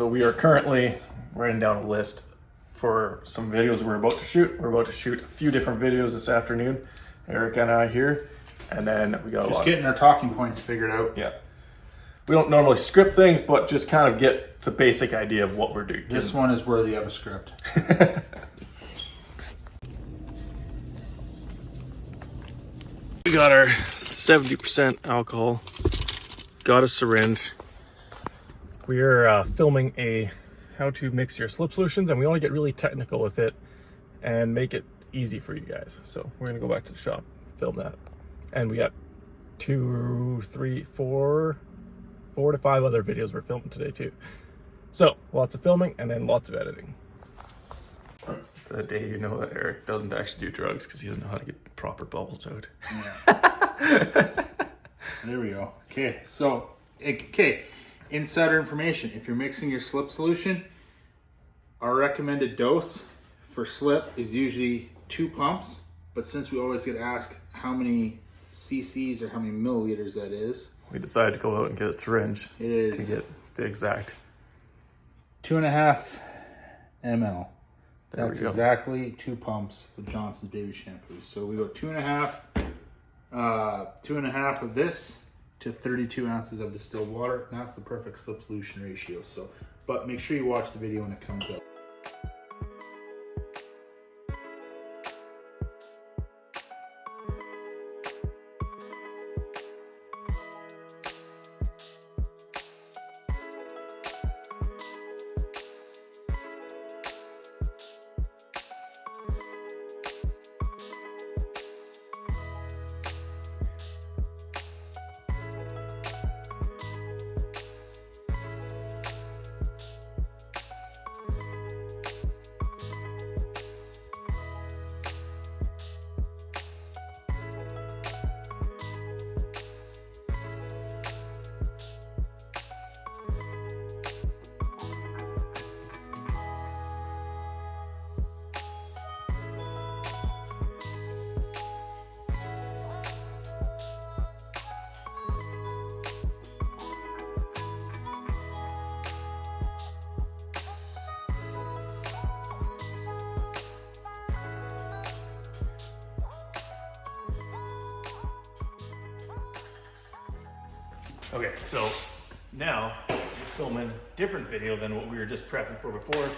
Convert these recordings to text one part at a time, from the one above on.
So we are currently writing down a list for some videos we're about to shoot. We're about to shoot a few different videos this afternoon. Eric and I here, and then we got just getting our talking points figured out. Yeah. We don't normally script things, but just kind of get the basic idea of what we're doing. This one is worthy of a script. We got our 70% alcohol, got a syringe. We are filming a how to mix your slip solutions, and we want to get really technical with it and make it easy for you guys. So we're gonna go back to the shop, film that. And we got 4 to 5 other videos we're filming today too. So lots of filming and then lots of editing. That's the day you know that Eric doesn't actually do drugs because he doesn't know how to get proper bubbles out. Yeah. There we go. Okay, so, insider information. If you're mixing your slip solution, our recommended dose for slip is usually 2 pumps. But since we always get asked how many cc's or how many milliliters that is, we decided to go out and get a syringe. It is to get the exact 2.5 ml. There That's exactly 2 pumps of Johnson's baby shampoo. So we go 2.5 of this to 32 ounces of distilled water. And that's the perfect slip solution ratio. So, but make sure you watch the video when it comes out. Okay, so now we're filming a different video than what we were just prepping for before.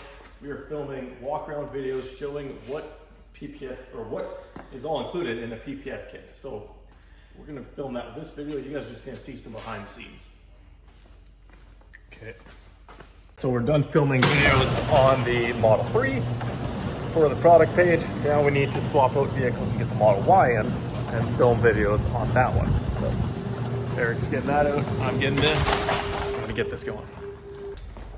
We are filming walk around videos showing what PPF or what is all included in a PPF kit. So we're gonna film that with this video. You guys are just gonna see some behind the scenes. Okay. So we're done filming videos on the Model 3 for the product page. Now we need to swap out vehicles and get the Model Y in and film videos on that one. So Eric's getting that out, I'm getting this. I'm gonna get this going.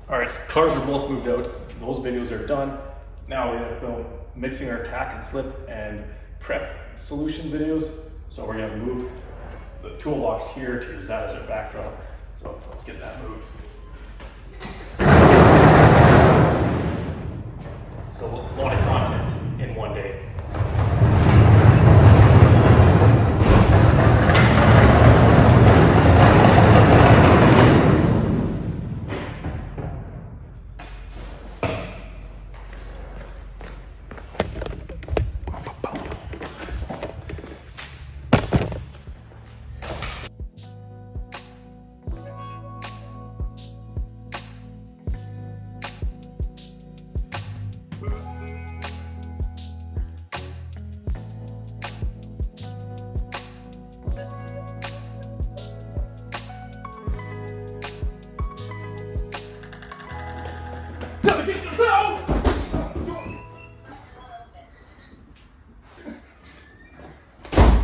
All right, cars are both moved out. Those videos are done. Now we're gonna film mixing our tack and slip and prep solution videos. So we're gonna move the toolbox here to use that as our backdrop. So let's get that moved. So a lot of content in one day.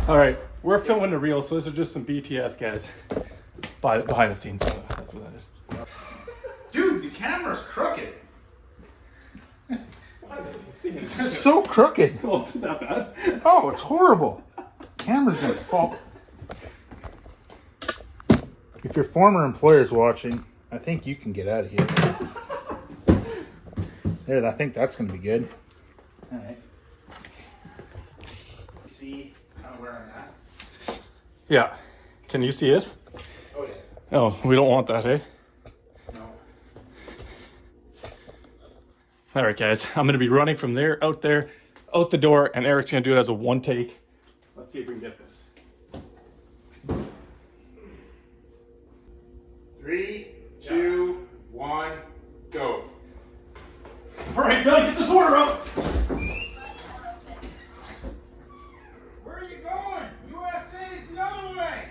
All right, we're filming the reel, so this is just some BTS guys behind the scenes. That's what that is. Dude, the camera's crooked. It's So crooked. Oh, is it that bad? Oh, it's horrible. Camera's gonna fall. If your former employer's watching, I think you can get out of here. There, I think that's gonna be good. All right. See kind of where I'm at? Yeah. Can you see it? Oh yeah. Oh, we don't want that, eh? No. All right, guys, I'm gonna be running from there, out the door, and Eric's gonna do it as a one take. Let's see if we can get this. 3, 2, 1, go. All right, Billy, get this order up. Where are you going? USA is the other way.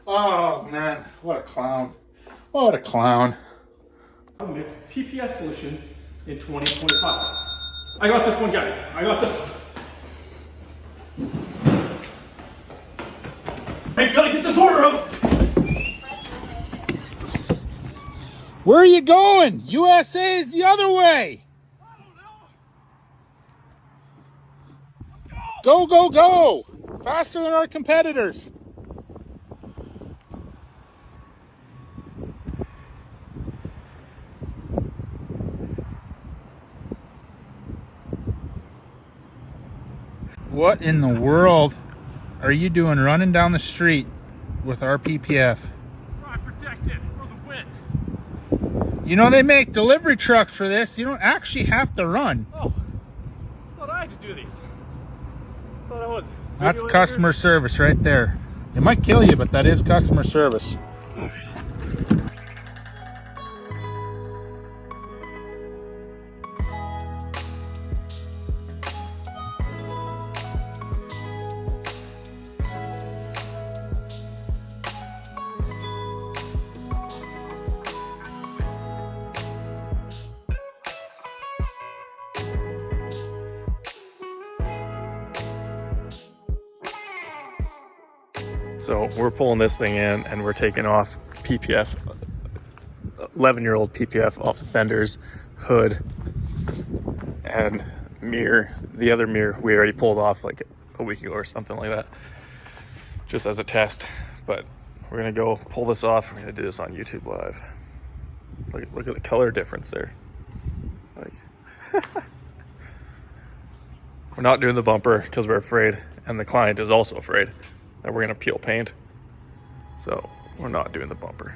Oh man, what a clown. What a clown. Mixed PPF solution in 2025. I got this one, guys. I got this one. Hey, Billy, get this order up. Where are you going? USA is the other way. Go, go, go. Faster than our competitors. What in the world are you doing running down the street with our PPF? I protect it for the win. You know they make delivery trucks for this. You don't actually have to run. Oh, I thought I had to do these. Thought I was. That's customer service right there. It might kill you, but that is customer service. So we're pulling this thing in and we're taking off PPF, 11-year-old PPF off the fenders, hood, and mirror. The other mirror we already pulled off like a week ago or something like that, just as a test. But we're gonna go pull this off. We're gonna do this on YouTube Live. Look at the color difference there. Like, we're not doing the bumper because we're afraid, and the client is also afraid that we're gonna peel paint. So we're not doing the bumper.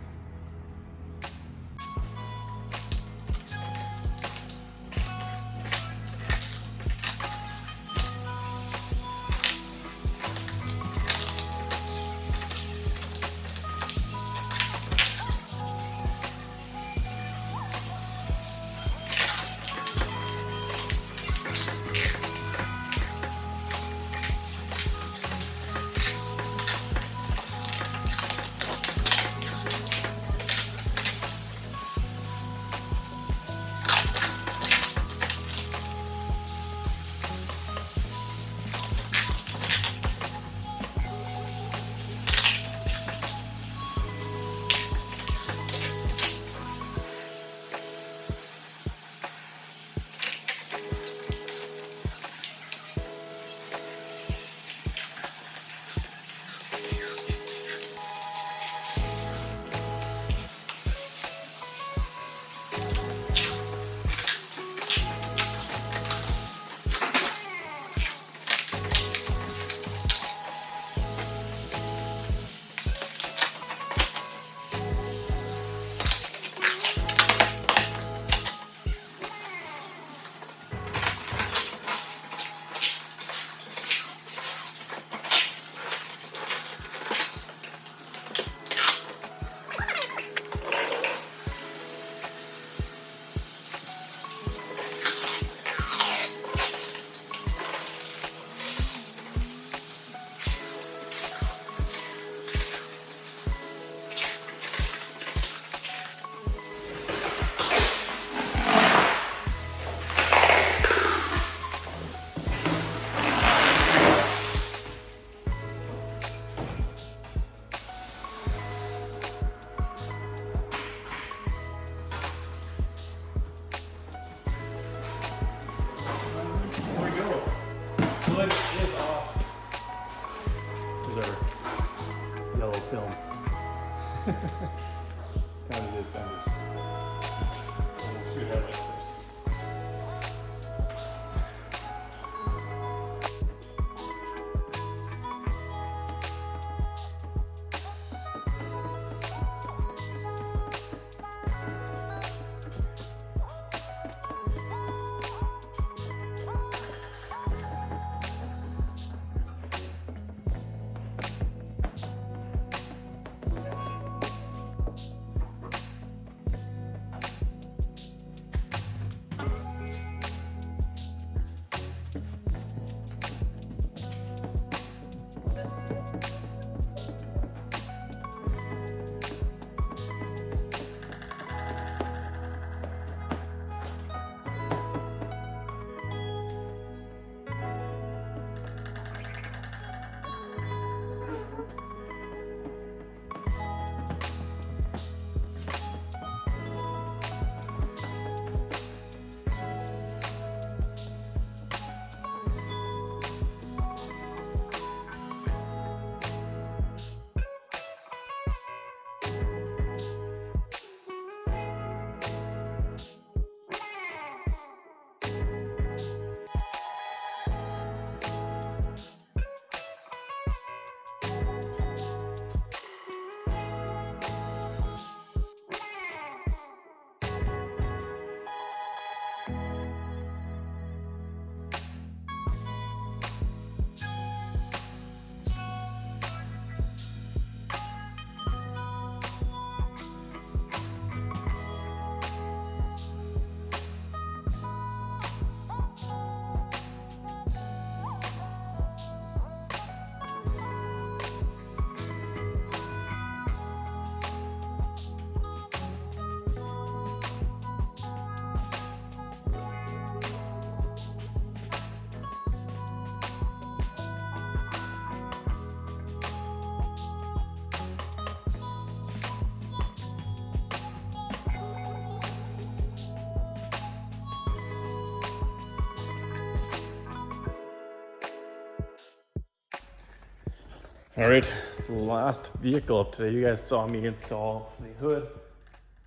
All right, so the last vehicle of today, you guys saw me install the hood.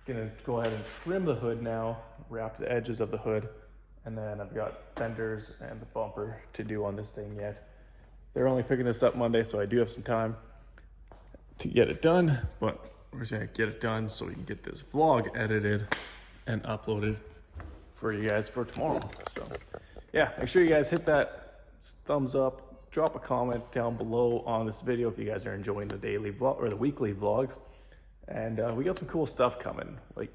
Gonna go ahead and trim the hood now, wrap the edges of the hood, and then I've got fenders and the bumper to do on this thing yet. They're only picking this up Monday, so I do have some time to get it done, but we're just gonna get it done so we can get this vlog edited and uploaded for you guys for tomorrow. So yeah, make sure you guys hit that thumbs up, drop a comment down below on this video if you guys are enjoying the daily vlog or the weekly vlogs. And we got some cool stuff coming, like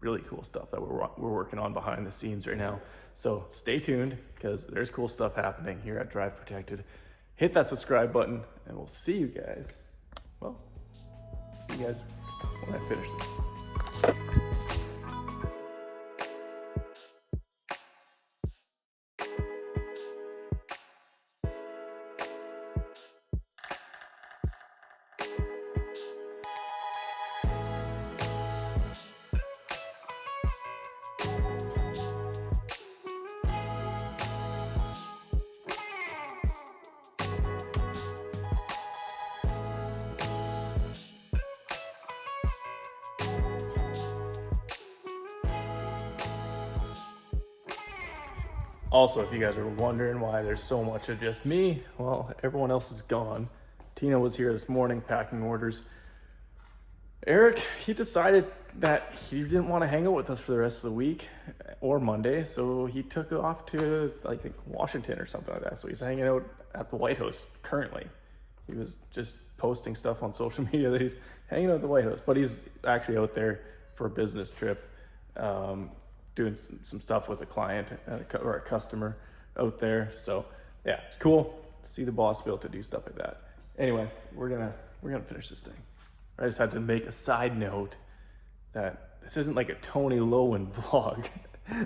really cool stuff that we're working on behind the scenes right now. So stay tuned because there's cool stuff happening here at Drive Protected. Hit that subscribe button and we'll see you guys. Well, see you guys when I finish this. Also, if you guys are wondering why there's so much of just me, well, everyone else is gone. Tina was here this morning packing orders. Eric, he decided that he didn't want to hang out with us for the rest of the week or Monday, so he took off to, I think, Washington or something like that. So he's hanging out at the White House currently. He was just posting stuff on social media that he's hanging out at the White House, but he's actually out there for a business trip. Doing some stuff with a client or a customer out there. So yeah, it's cool to see the boss be able to do stuff like that. Anyway, we're gonna finish this thing. I just had to make a side note that this isn't like a Tony Lowen vlog.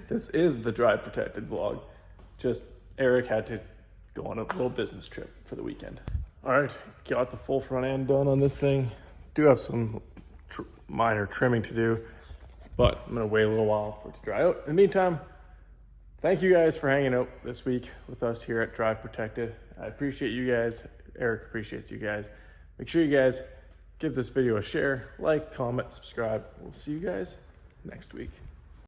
This is the Drive Protected vlog. Just Eric had to go on a little business trip for the weekend. All right, got the full front end done on this thing. Do have some minor trimming to do, but I'm gonna wait a little while for it to dry out. In the meantime, thank you guys for hanging out this week with us here at Drive Protected. I appreciate you guys. Eric appreciates you guys. Make sure you guys give this video a share, like, comment, subscribe. We'll see you guys next week.